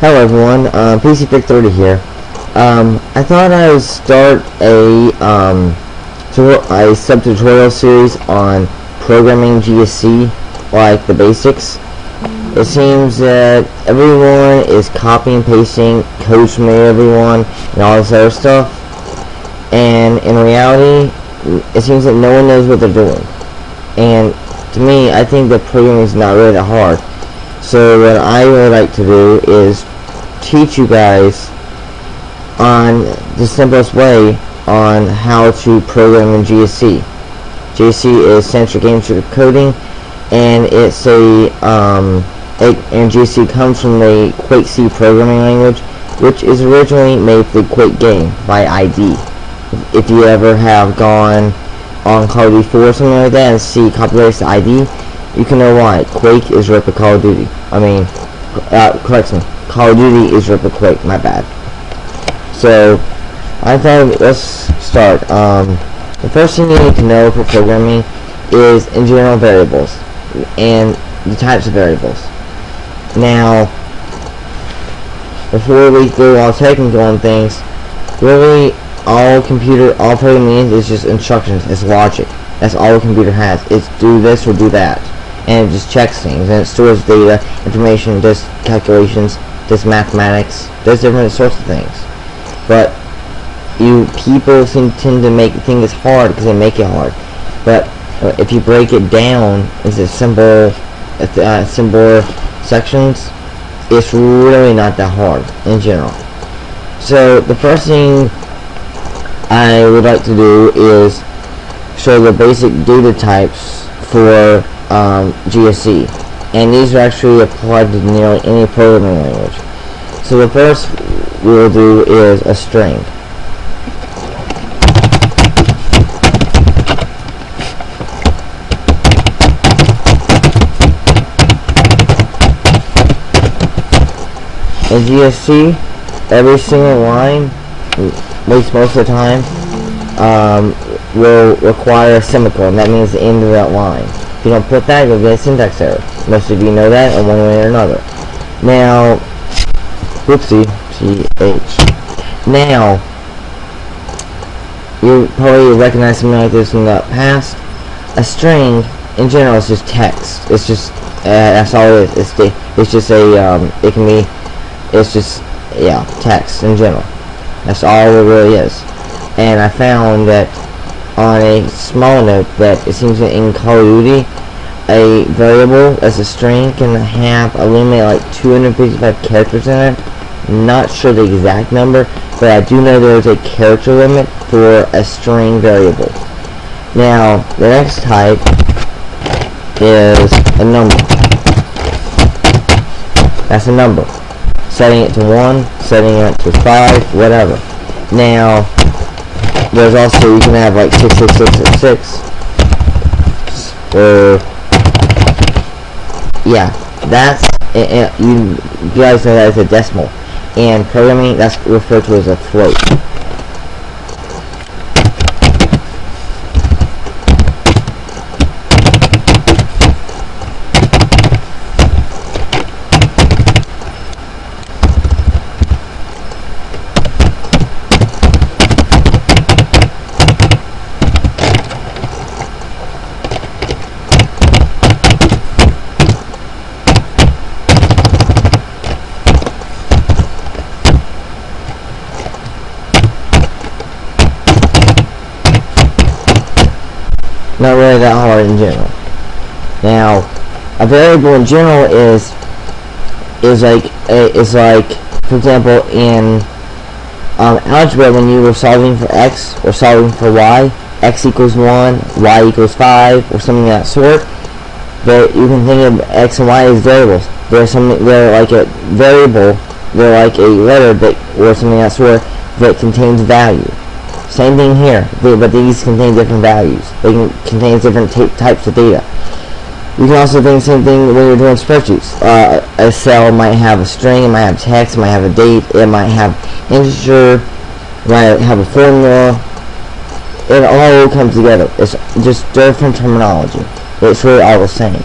Hello everyone, PC Pick 30 here. I thought I would start a sub-tutorial series on programming GSC, like the basics. It seems that everyone is copy and pasting codes from everyone and all this other stuff, and in reality, it seems that no one knows what they're doing. And to me, I think that programming is not really that hard. So what I would like to do is teach you guys on the simplest way on how to program in GSC. GSC is Central Game Sugar Coding, and it's and GSC comes from the Quake C programming language, which is originally made for the Quake game by ID. If you ever have gone on Call of Duty 4 or something like that and see copyrights to ID, you can know why. Quake is ripped of Call of Duty. Correction, Call of Duty is ripped of Quake, my bad. So, I thought, let's start. The first thing you need to know for programming is, in general, variables, and the types of variables. Now, before we go all technical on things, really, all programming is just instructions, it's logic. That's all a computer has. It's do this or do that. And it just checks things, and it stores data, information, does calculations, does mathematics, does different sorts of things. But people tend to think it's hard because they make it hard. But if you break it down into simpler sections, it's really not that hard in general. So the first thing I would like to do is show the basic data types for GSC, and these are actually applied to nearly any programming language. So the first we'll do is a string. In GSC, every single line, at least most of the time, will require a semicolon. That means the end of that line. If you don't put that, you'll get a syntax error. Most of you know that in one way or another. Now, whoopsie, CH. Now, you probably recognize something like this in the past. A string, in general, is just text. It's just, that's all it is. It's just text in general. That's all it really is. And I found that on a small note that it seems that in Call of Duty, a variable as a string can have a limit like 255 characters in it. Not sure the exact number, but I do know there is a character limit for a string variable. Now, the next type is a number. That's a number. Setting it to 1, setting it to 5, whatever. Now, there's also, you can have like 66666, or, yeah, that's, you guys know that as a decimal. And programming, that's referred to as a float. Not really that hard in general. Now, a variable in general is like, for example, in algebra, when you were solving for x or solving for y, x equals 1, y equals 5, or something of that sort. But you can think of x and y as variables. They're like a variable. They're like a letter or something of that sort that contains value. Same thing here, but these contain different values. They can contain different types of data. You can also think the same thing when you're doing spreadsheets. A cell might have a string, it might have text, it might have a date, it might have integer, it might have a formula. It all comes together. It's just different terminology. It's really all the same.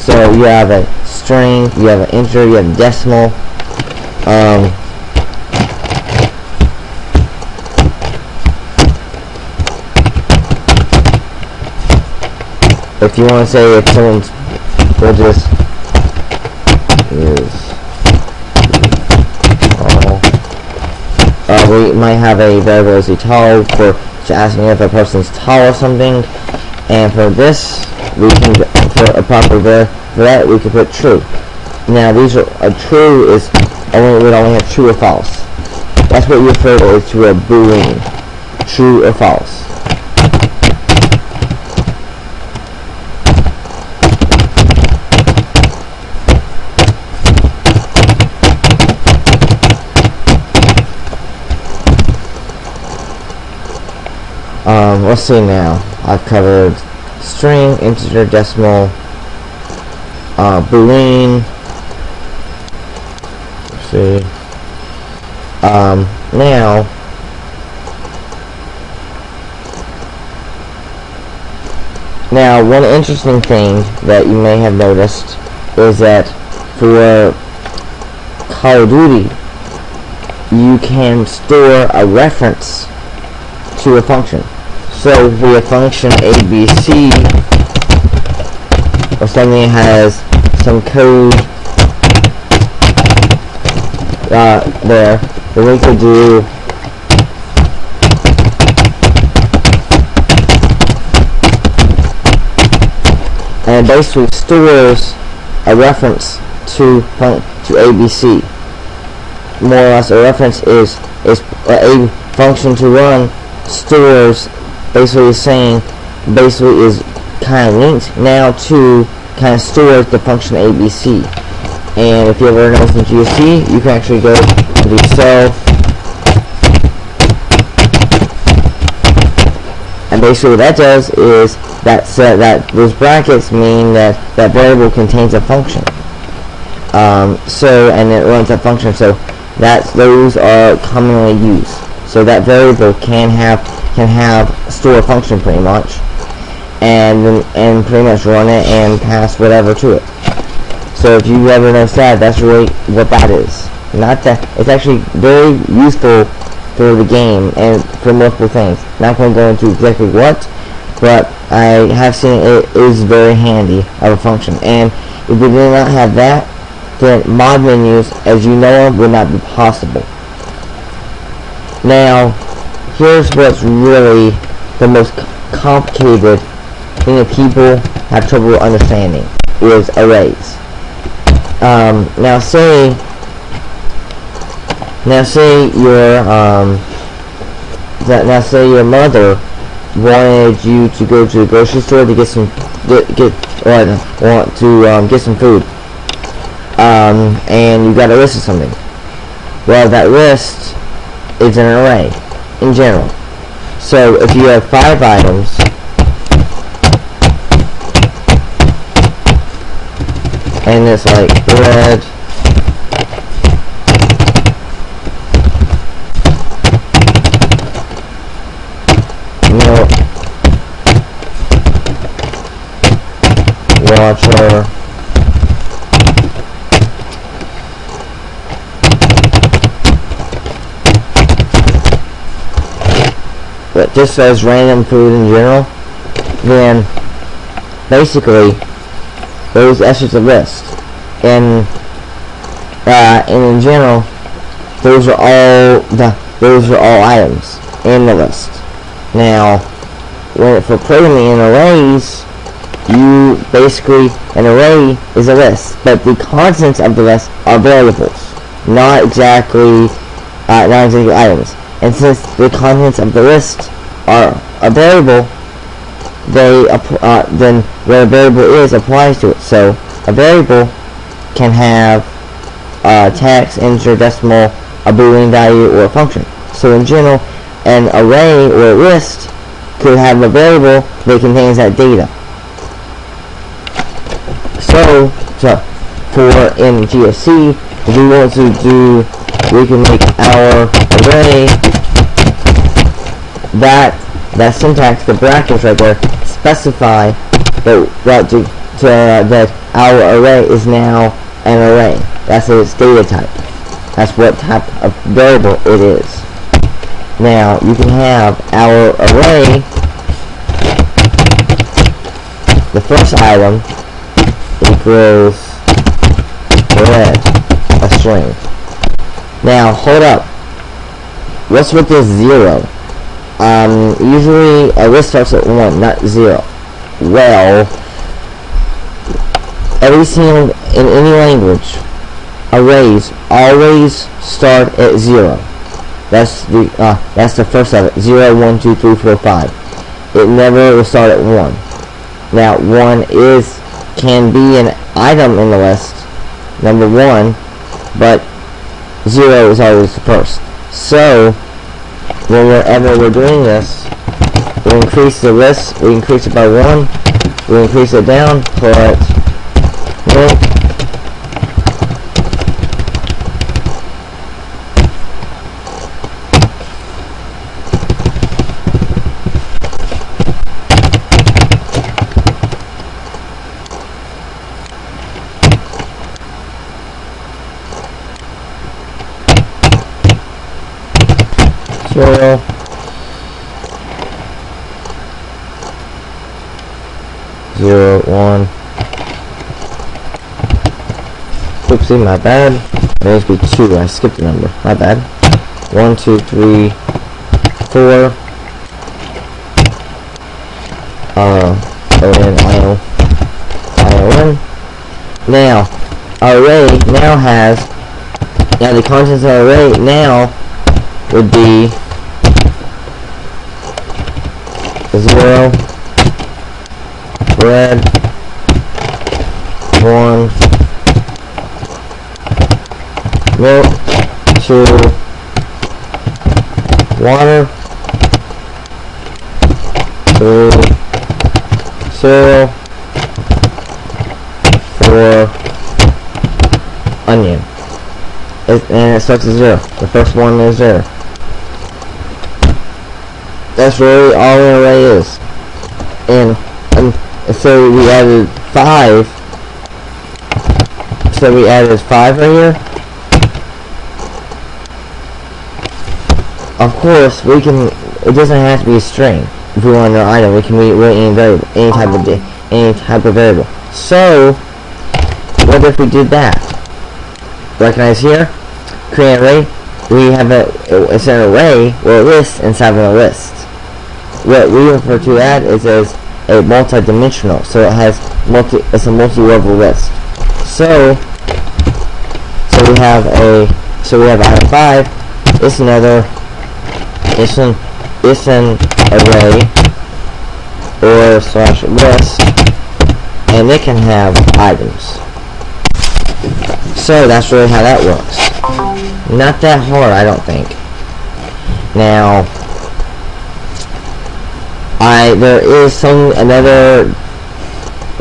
So you have a string, you have an integer, you have a decimal. If you want to say if someone's, we'll just use we might have a variable as tall for asking if a person's tall or something, and for this we can, for a proper for that we can put true. Now these are true is would only have true or false. That's what you refer to a boolean, true or false. Let's see now. I've covered string, integer, decimal, boolean. Let's see. Now one interesting thing that you may have noticed is that for Call of Duty, you can store a reference to a function. So if we have function ABC or something that has some code there, then we could do and it basically stores a reference to ABC. More or less, a reference is a function to run stores, basically saying, is kind of linked now to kind of stores the function ABC. And if you ever know some GSC, you can actually go and do self, and basically what that does is that those brackets mean that that variable contains a function. And it runs that function. So those are commonly used. So that variable can store a function pretty much, and pretty much run it and pass whatever to it. So if you ever notice that, that's really what that is. Not that it's actually very useful for the game and for multiple things. Not going to go into exactly what, but I have seen it is very handy of a function. And if we did not have that, then mod menus, as you know them, would not be possible. Now, here's what's really the most complicated thing that people have trouble understanding is arrays. Now say your mother wanted you to go to the grocery store to get some get some food, and you got a list of something. Well, that list is an array in general. So if you have 5 items, and it's like bread, milk, water, but just says random food in general, then basically that's just a list. And in general, those are all items in the list. Now, for programming in arrays, you basically, an array is a list, but the contents of the list are variables, not exactly items. And since the contents of the list are a variable, then what a variable is applies to it. So a variable can have text, integer, decimal, a boolean value, or a function. So in general, an array or a list could have a variable that contains that data. So for in GSC, if we want to do, we can make our array that syntax, the brackets right there, specify that our array is now an array. That's its data type. That's what type of variable it is. Now you can have our array, the first item equals red, a string. Now hold up. What's with this 0? Usually a list starts at 1, not 0. Well, every single, in any language, arrays always start at 0. That's the first of it. 0, 1, 2, 3, 4, 5. It never will start at 1. Now 1 can be an item in the list, number 1, but 0 is always the first. So whenever we're doing this, we increase the list, we increase it by 1, we increase it down, put milk, cereal, 0, 1. Oopsie, my bad. It needs to be 2. I skipped a number. My bad. 1, 2, 3, 4. O-N. Now, our array now has, the contents of our array now would be 0, red, 1, milk, 2, water, 3, cereal, 4, onion. And it starts at 0. The first one is 0. That's really all an array is. And so we added 5. So we added 5 right here. Of course, we can. It doesn't have to be a string. If we want an item, we can read any variable, any type of variable. So, what if we did that? Recognize here, create an array. We have it's an array or a list inside of a list. What we refer to that is as a multi-dimensional. So it has it's a multi-level list. So we have item 5. It's an array or slash list, and it can have items. So that's really how that works. Not that hard, I don't think. Now, there is another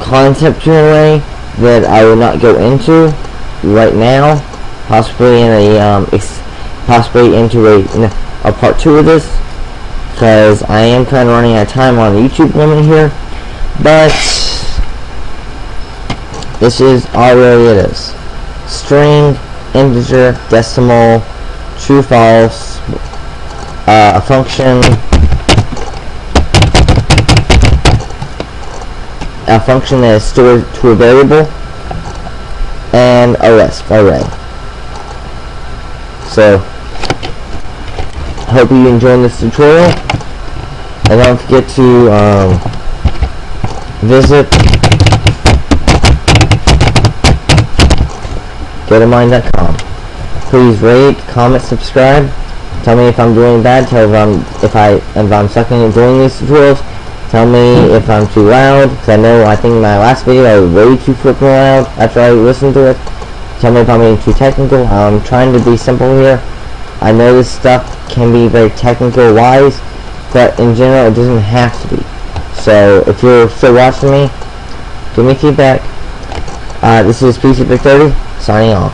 concept to an array that I will not go into right now. Possibly into a part 2 of this, because I am kind of running out of time on the YouTube limit here. But this is all really it is. String, integer, decimal, true, false, a function that is stored to a variable, and a list, array. So, hope you enjoyed this tutorial, and don't forget to visit GoToMine.com. Please rate, comment, subscribe. Tell me if I'm doing bad. Tell me if I'm sucking at doing these tutorials. Tell me if I'm too loud, because I think my last video I was way too freaking loud after I listened to it. Tell me if I'm being too technical. I'm trying to be simple here. I know this stuff can be very technical wise, but in general it doesn't have to be. So if you're still watching me, give me feedback. This is PC30 signing off.